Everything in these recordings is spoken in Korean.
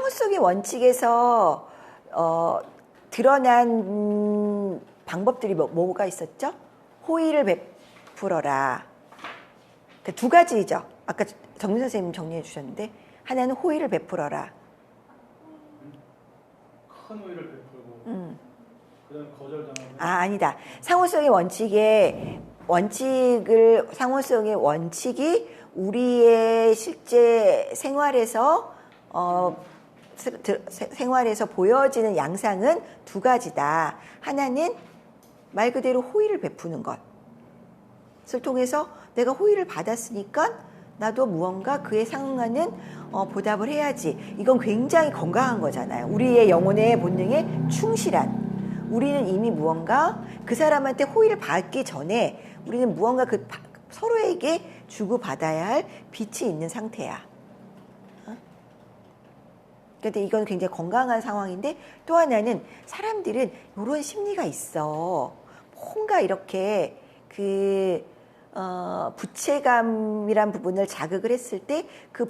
상호성의 원칙에서 드러난 방법들이 뭐가 있었죠? 호의를 베풀어라. 그 두 가지죠. 아까 정민 선생님 정리해 주셨는데 하나는 호의를 베풀어라. 큰 호의를 베풀고 그다음 거절당하면 아니다. 상호성의 원칙이 우리의 실제 생활에서 보여지는 양상은 두 가지다. 하나는 말 그대로 호의를 베푸는 것을 통해서 내가 호의를 받았으니까 나도 무언가 그에 상응하는 보답을 해야지. 이건 굉장히 건강한 거잖아요. 우리의 영혼의 본능에 충실한. 우리는 이미 무언가 그 사람한테 호의를 받기 전에 우리는 무언가 서로에게 주고받아야 할 빛이 있는 상태야. 근데 이건 굉장히 건강한 상황인데, 또 하나는 사람들은 이런 심리가 있어. 뭔가 이렇게 부채감이란 부분을 자극을 했을 때 그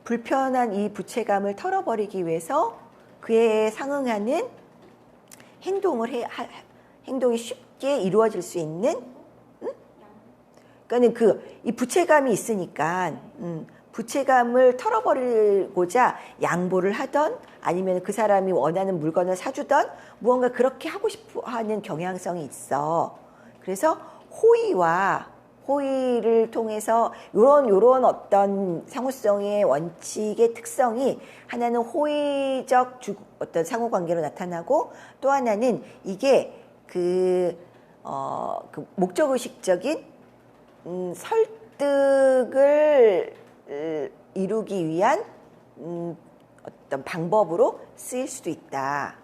불편한 이 부채감을 털어버리기 위해서 그에 상응하는 행동이 쉽게 이루어질 수 있는, 그러니까 이 부채감이 있으니까, 부채감을 털어버리고자 양보를 하던 아니면 그 사람이 원하는 물건을 사주던 무언가 그렇게 하고 싶어 하는 경향성이 있어. 그래서 호의를 통해서 요런 어떤 상호성의 원칙의 특성이, 하나는 호의적 어떤 상호관계로 나타나고, 또 하나는 이게 목적의식적인 설득을 이루기 위한 어떤 방법으로 쓰일 수도 있다.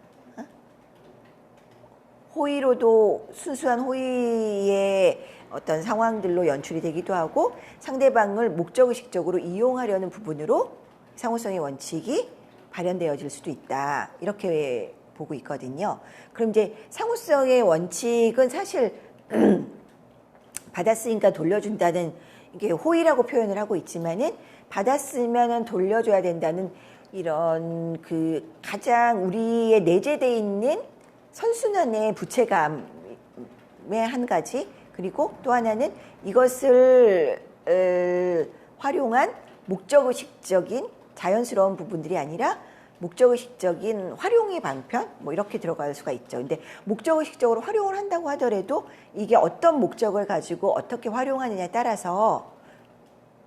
호의로도 순수한 호의의 어떤 상황들로 연출이 되기도 하고, 상대방을 목적의식적으로 이용하려는 부분으로 상호성의 원칙이 발현되어질 수도 있다. 이렇게 보고 있거든요. 그럼 이제 상호성의 원칙은 사실 받았으니까 돌려준다는, 이게 호의라고 표현을 하고 있지만은, 받았으면은 돌려줘야 된다는 이런 가장 우리의 내재되어 있는 선순환의 부채감의 한 가지, 그리고 또 하나는 이것을 활용한 목적의식적인 자연스러운 부분들이 아니라 목적의식적인 활용의 방편, 이렇게 들어갈 수가 있죠. 근데 목적의식적으로 활용을 한다고 하더라도 이게 어떤 목적을 가지고 어떻게 활용하느냐에 따라서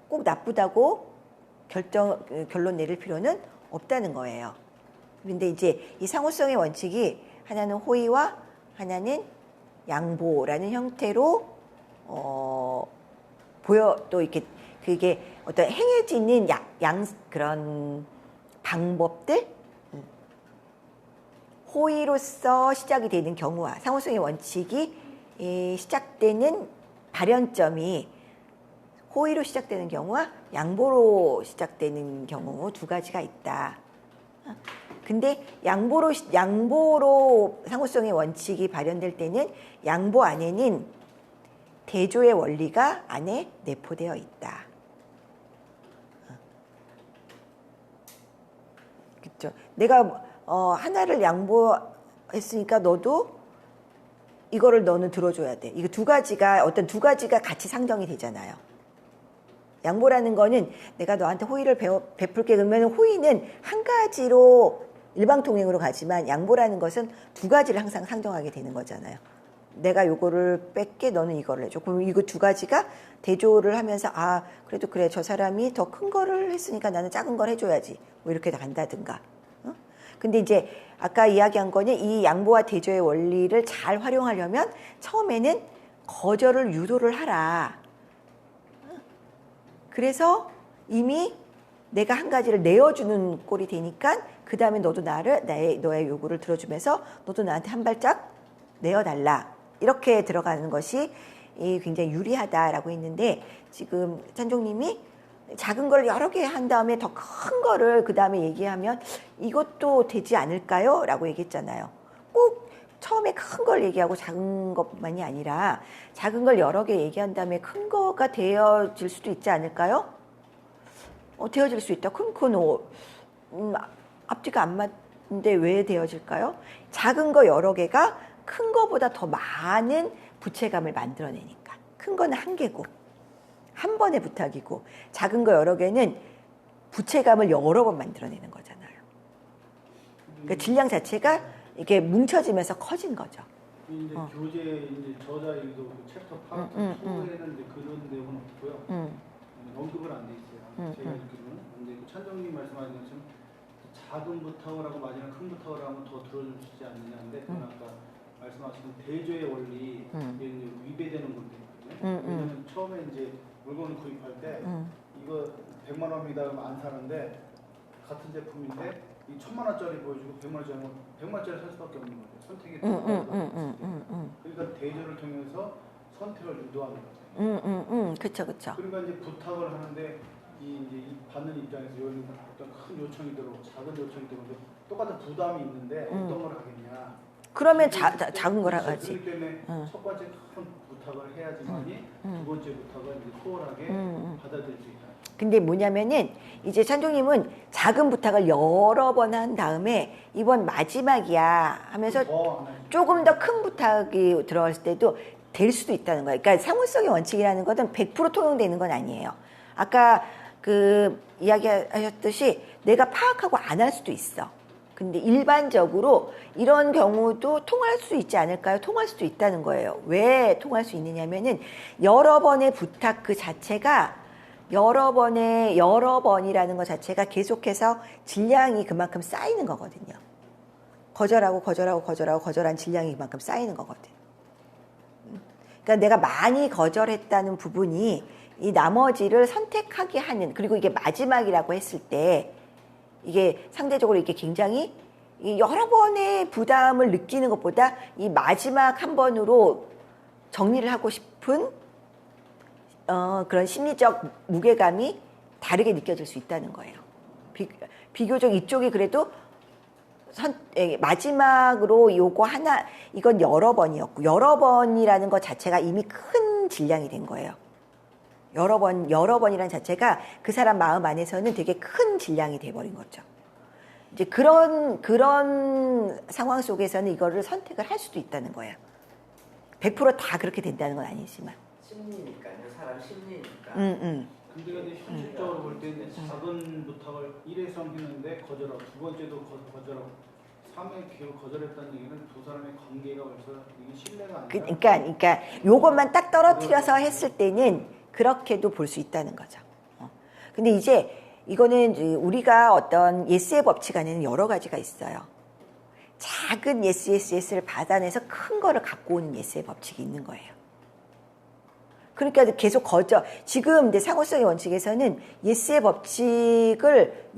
꼭 나쁘다고 결론 내릴 필요는 없다는 거예요. 그런데 이제 이 상호성의 원칙이 하나는 호의와 하나는 양보라는 형태로 또 이렇게 그게 어떤 행해지는 그런 방법들, 호의로서 시작이 되는 경우와 상호성의 원칙이 시작되는 발현점이 호의로 시작되는 경우와 양보로 시작되는 경우 두 가지가 있다. 근데 양보로 상호성의 원칙이 발현될 때는 양보 안에는 대조의 원리가 안에 내포되어 있다. 그렇죠? 내가 하나를 양보했으니까 너도 이거를 너는 들어줘야 돼. 이거 두 가지가 같이 상정이 되잖아요. 양보라는 거는 내가 너한테 호의를 베풀게, 그러면 호의는 한 가지로 일방통행으로 가지만, 양보라는 것은 두 가지를 항상 상정하게 되는 거잖아요. 내가 요거를 뺄게, 너는 이거를 해줘. 그럼 이거 두 가지가 대조를 하면서, 그래도 그래, 저 사람이 더 큰 거를 했으니까 나는 작은 걸 해줘야지, 이렇게 간다든가. 근데 이제 아까 이야기한 거는 이 양보와 대조의 원리를 잘 활용하려면 처음에는 거절을 유도를 하라. 그래서 이미 내가 한 가지를 내어주는 꼴이 되니까 그 다음에 너도 너의 요구를 들어주면서 너도 나한테 한 발짝 내어달라. 이렇게 들어가는 것이 굉장히 유리하다라고 했는데, 지금 찬종님이 작은 걸 여러 개 한 다음에 더 큰 거를 그 다음에 얘기하면 이것도 되지 않을까요? 라고 얘기했잖아요. 꼭 처음에 큰 걸 얘기하고 작은 것만이 아니라 작은 걸 여러 개 얘기한 다음에 큰 거가 되어질 수도 있지 않을까요? 되어질 수 있다. 그럼 그건 앞뒤가 안 맞는데 왜 되어질까요? 작은 거 여러 개가 큰 거보다 더 많은 부채감을 만들어내니까. 큰 거는 한 개고 한 번의 부탁이고, 작은 거 여러 개는 부채감을 여러 번 만들어내는 거잖아요. 그러니까 질량 자체가 이게 뭉쳐지면서 커진 거죠. 이제 교재 이제 저자일도 그 챕터 파트 2에는 이제 그런 내용은 없고요. 언급은 안 돼 있어요. 제가 읽기로는. 근데 그 찬정님 말씀하신 것처럼 작은 부탁을 하고 마지막 큰 부탁을 하면 더 들어주시지 않느냐인데, 그건 아까 말씀하신 대조의 원리 이게 이제 위배되는 문제거든요. 왜냐면 처음에 이제 물건을 구입할 때 이거 100만 원입니다 그러면 안 사는데, 같은 제품인데 이 1000만 원짜리 보여주고 100만 원짜리 100만 원짜리 살 수밖에 없는 거죠. 선택이 그러니까 대조를 통해서 선택을 유도하는 거죠. 그렇죠, 그렇죠. 그러니까 이제 부탁을 하는데 이 받는 입장에서 어떤 큰 요청이 들어오고 작은 요청이 들어오는데 똑같은 부담이 있는데 어떤 걸 하겠냐. 그러면 작은 걸 하지. 그렇기 때문에 첫 번째 큰 부탁을 해야지만이 두 번째 부탁을 이제 수월하게 받아들일 수 있다. 근데 뭐냐면은 이제 찬종님은 작은 부탁을 여러 번 한 다음에 이번 마지막이야 하면서 조금 더 큰 부탁이 들어갔을 때도 될 수도 있다는 거예요. 그러니까 상호성의 원칙이라는 것은 100% 통용되는 건 아니에요. 아까 그 이야기하셨듯이 내가 파악하고 안 할 수도 있어. 근데 일반적으로 이런 경우도 통할 수 있지 않을까요? 통할 수도 있다는 거예요. 왜 통할 수 있느냐면은 여러 번의 부탁 그 자체가 여러 번이라는 것 자체가 계속해서 질량이 그만큼 쌓이는 거거든요. 거절한 질량이 그만큼 쌓이는 거거든. 그러니까 내가 많이 거절했다는 부분이 이 나머지를 선택하게 하는, 그리고 이게 마지막이라고 했을 때 이게 상대적으로 이게 굉장히 여러 번의 부담을 느끼는 것보다 이 마지막 한 번으로 정리를 하고 싶은 그런 심리적 무게감이 다르게 느껴질 수 있다는 거예요. 비교적 이쪽이 그래도 마지막으로 요거 하나, 이건 여러 번이었고, 여러 번이라는 것 자체가 이미 큰 질량이 된 거예요. 여러 번이라는 자체가 그 사람 마음 안에서는 되게 큰 질량이 돼버린 거죠. 이제 그런 상황 속에서는 이거를 선택을 할 수도 있다는 거예요. 100%다 그렇게 된다는 건 아니지만. 심리니까요. 사람 심리니까. 근데 현실적으로 볼 때 작은 부탁을 1회성 했는데 거절하고, 두 번째도 거절하고, 3회 기회를 거절했다는 얘기는 두 사람의 관계가 벌써 이게 신뢰가 아니라. 그러니까 요것만 딱 떨어뜨려서 했을 때는 그렇게도 볼 수 있다는 거죠. 근데 이제 이거는 우리가 어떤 예스의 법칙 안에는 여러 가지가 있어요. 작은 예스를 받아내서 큰 거를 갖고 오는 예스의 법칙이 있는 거예요. 그러니까 계속 지금 내 상호성의 원칙에서는 예스의 법칙을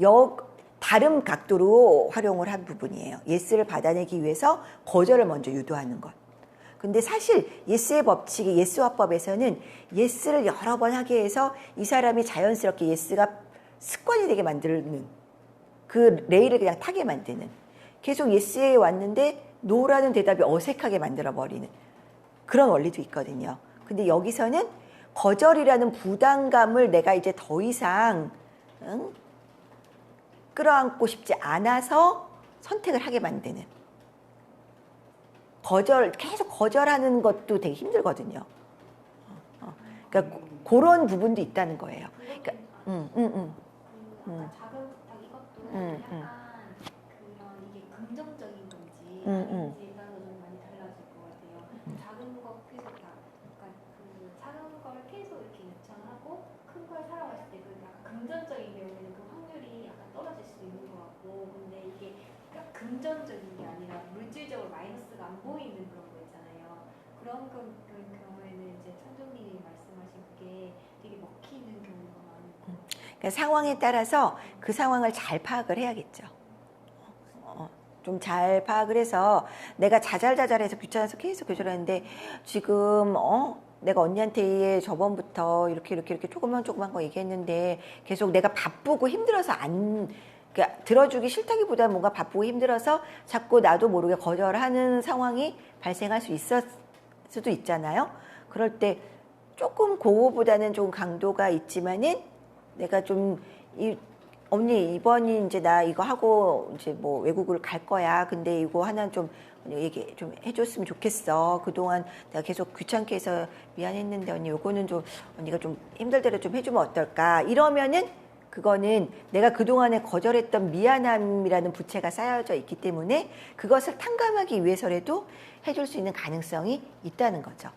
다른 각도로 활용을 한 부분이에요. 예스를 받아내기 위해서 거절을 먼저 유도하는 것. 근데 사실 예스의 법칙이, 예스화법에서는 예스를 여러 번 하게 해서 이 사람이 자연스럽게 예스가 습관이 되게 만드는, 그 레일을 그냥 타게 만드는, 계속 예스에 왔는데 노라는 대답이 어색하게 만들어버리는 그런 원리도 있거든요. 근데 여기서는 거절이라는 부담감을 내가 이제 더 이상 끌어안고 싶지 않아서 선택을 하게 만드는, 계속 거절하는 것도 되게 힘들거든요. 그러니까 그런 부분도 있다는 거예요. 그러니까 작은 부탁 이것도 약간 그런 이게 긍정적인 건지 아닌지에 따라서 좀 많이 달라질 것 같아요. 작은 거 계속 그러니까 그 작은 걸 계속 이렇게 요청하고 큰 걸 사러 갔을 때 그 약간 긍정적인 경우에는 그 확률이 약간 떨어질 수도 있는 것 같고, 근데 이게 그러니까 금전적인 게 아니라 물질적으로 마이너스가 안 보이는 그런 거 있잖아요. 그런 경우에는 이제 천정님이 말씀하신 게 되게 먹히는 경우가 많고. 그러니까 상황에 따라서 그 상황을 잘 파악을 해야겠죠. 좀 잘 파악을 해서 내가 자잘자잘해서 귀찮아서 계속 거절하는데 지금 내가 언니한테 저번부터 이렇게 조금만 거 얘기했는데 계속 내가 바쁘고 힘들어서 그러니까 들어주기 싫다기보다 뭔가 바쁘고 힘들어서 자꾸 나도 모르게 거절하는 상황이 발생할 수 있을 수도 있잖아요. 그럴 때 조금 그거보다는 좀 강도가 있지만은 내가 좀 언니 이번이 이제 나 이거 하고 이제 뭐 외국을 갈 거야. 근데 이거 하나 좀 얘기 좀 해줬으면 좋겠어. 그동안 내가 계속 귀찮게 해서 미안했는데 언니 요거는 좀 언니가 좀 힘들 대로 좀 해주면 어떨까? 이러면은 그거는 내가 그동안에 거절했던 미안함이라는 부채가 쌓여져 있기 때문에 그것을 탕감하기 위해서라도 해줄 수 있는 가능성이 있다는 거죠.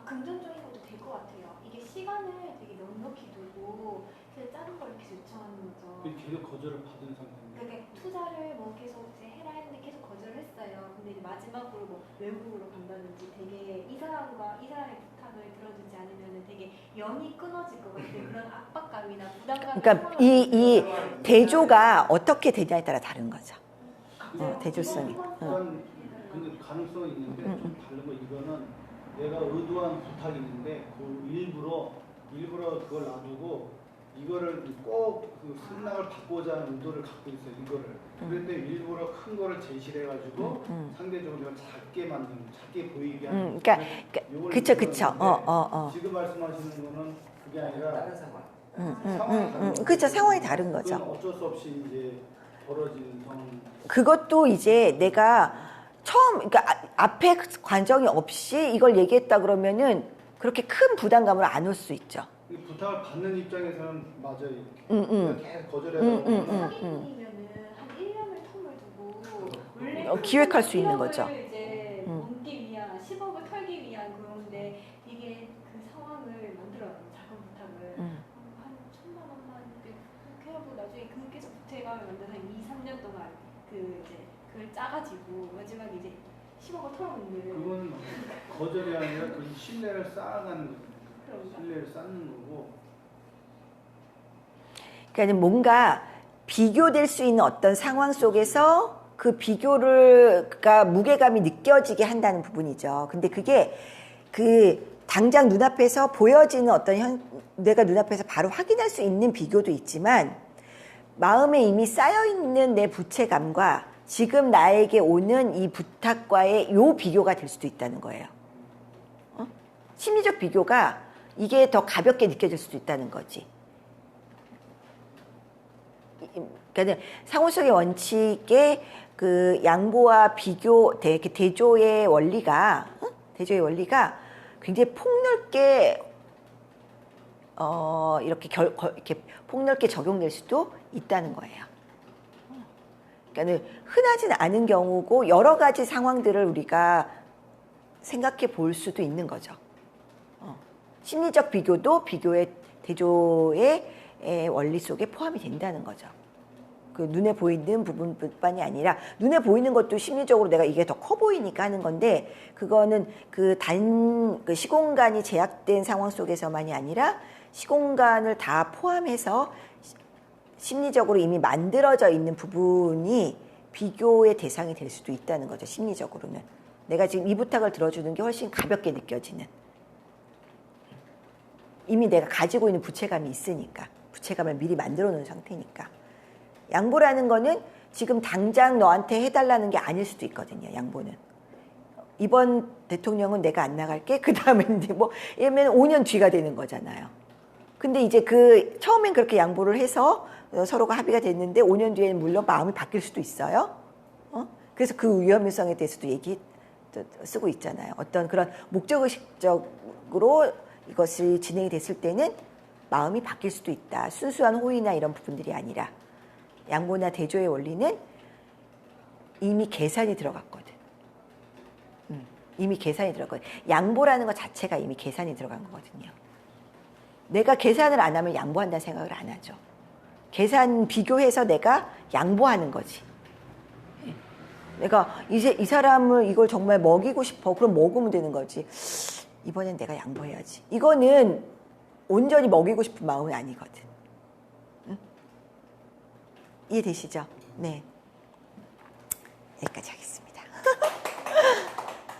긍정적인 것도 될 것 같아요. 이게 시간을 되게 넉넉히 두고 그냥 작은 걸 계속 요청하는 거죠. 계속 거절을 받은 상태인데. 그러니까 투자를 뭐 계속 이제 해라 했는데 계속 거절을 했어요. 근데 이제 마지막으로 뭐 외국으로 간다든지 되게 이 사람과 이 사람의 부탁을 들어주지 않으면 되게 연이 끊어질 것 같은 그런 압박감이나 부담감이. 그러니까 이 대조가 어떻게 되냐에 따라 다른 거죠. 대조성이. 약간 근데 가능성이 있는데 좀 다른 거 이거는 내가 의도한 부탁이 있는데 그 일부러 그걸 놔두고 이거를 꼭 그 승낙을 받고자 하는 의도를 갖고 있어요. 이거를. 그런데 일부러 큰 거를 제시를 해가지고 상대적으로 내가 작게 보이게 하는. 그러니까 그쵸. 지금 말씀하시는 거는 그게 아니라 다른 상황. 상황이 다른 거죠. 그쵸. 상황이 다른 거죠. 그건 어쩔 수 없이 이제 벌어진 상황. 그것도 이제 내가 그러니까 앞에 관정이 없이 이걸 얘기했다 그러면은 그렇게 큰 부담감으로 안 올 수 있죠. 이 부탁을 받는 입장에서는 맞아요. 계속 거절해서 사기꾼이면은 한 1년을 텀을 두고 원래 기획할 수 있는 거죠. 1억을 이제 넘기 위한 10억을 털기 위한 그런데 이게 그 상황을 만들어요. 작은 부탁을 한 1,000만 원만 이렇게 하고 나중에 그 계속 부채감을 만들어서 2, 3년 동안 그 이제 그걸 짜가지고 마지막에 이제 10억을 털어먹는. 그건 거절이 아니라 그 신뢰를 쌓아가는 거죠. 그런가? 신뢰를 쌓는 거고. 그러니까 뭔가 비교될 수 있는 어떤 상황 속에서 그 비교가 무게감이 느껴지게 한다는 부분이죠. 근데 그게 그 당장 눈앞에서 보여지는 어떤 내가 눈앞에서 바로 확인할 수 있는 비교도 있지만 마음에 이미 쌓여있는 내 부채감과 지금 나에게 오는 이 부탁과의 요 비교가 될 수도 있다는 거예요. 심리적 비교가 이게 더 가볍게 느껴질 수도 있다는 거지. 그러니까 상호성의 원칙의 그 양보와 비교, 대조의 원리가 굉장히 폭넓게 이렇게 폭넓게 적용될 수도 있다는 거예요. 그러니까 흔하지는 않은 경우고 여러 가지 상황들을 우리가 생각해 볼 수도 있는 거죠. 심리적 비교도 비교의 대조의 원리 속에 포함이 된다는 거죠. 그 눈에 보이는 부분뿐만이 아니라 눈에 보이는 것도 심리적으로 내가 이게 더 커 보이니까 하는 건데 그거는 그 시공간이 제약된 상황 속에서만이 아니라 시공간을 다 포함해서 심리적으로 이미 만들어져 있는 부분이 비교의 대상이 될 수도 있다는 거죠. 심리적으로는. 내가 지금 이 부탁을 들어주는 게 훨씬 가볍게 느껴지는. 이미 내가 가지고 있는 부채감이 있으니까. 부채감을 미리 만들어 놓은 상태니까. 양보라는 거는 지금 당장 너한테 해달라는 게 아닐 수도 있거든요. 양보는. 이번 대통령은 내가 안 나갈게. 그 다음에 이제 뭐, 예를 5년 뒤가 되는 거잖아요. 근데 이제 처음엔 그렇게 양보를 해서 서로가 합의가 됐는데 5년 뒤에는 물론 마음이 바뀔 수도 있어요. 그래서 그 위험성에 대해서도 쓰고 있잖아요. 어떤 그런 목적의식적으로 이것이 진행이 됐을 때는 마음이 바뀔 수도 있다. 순수한 호의나 이런 부분들이 아니라 양보나 대조의 원리는 이미 계산이 들어갔거든. 이미 계산이 들어갔거든. 양보라는 것 자체가 이미 계산이 들어간 거거든요. 내가 계산을 안 하면 양보한다는 생각을 안 하죠. 계산 비교해서 내가 양보하는 거지. 내가 이제 이 사람을 이걸 정말 먹이고 싶어. 그럼 먹으면 되는 거지. 이번엔 내가 양보해야지. 이거는 온전히 먹이고 싶은 마음은 아니거든. 응? 이해되시죠? 네. 여기까지 하겠습니다.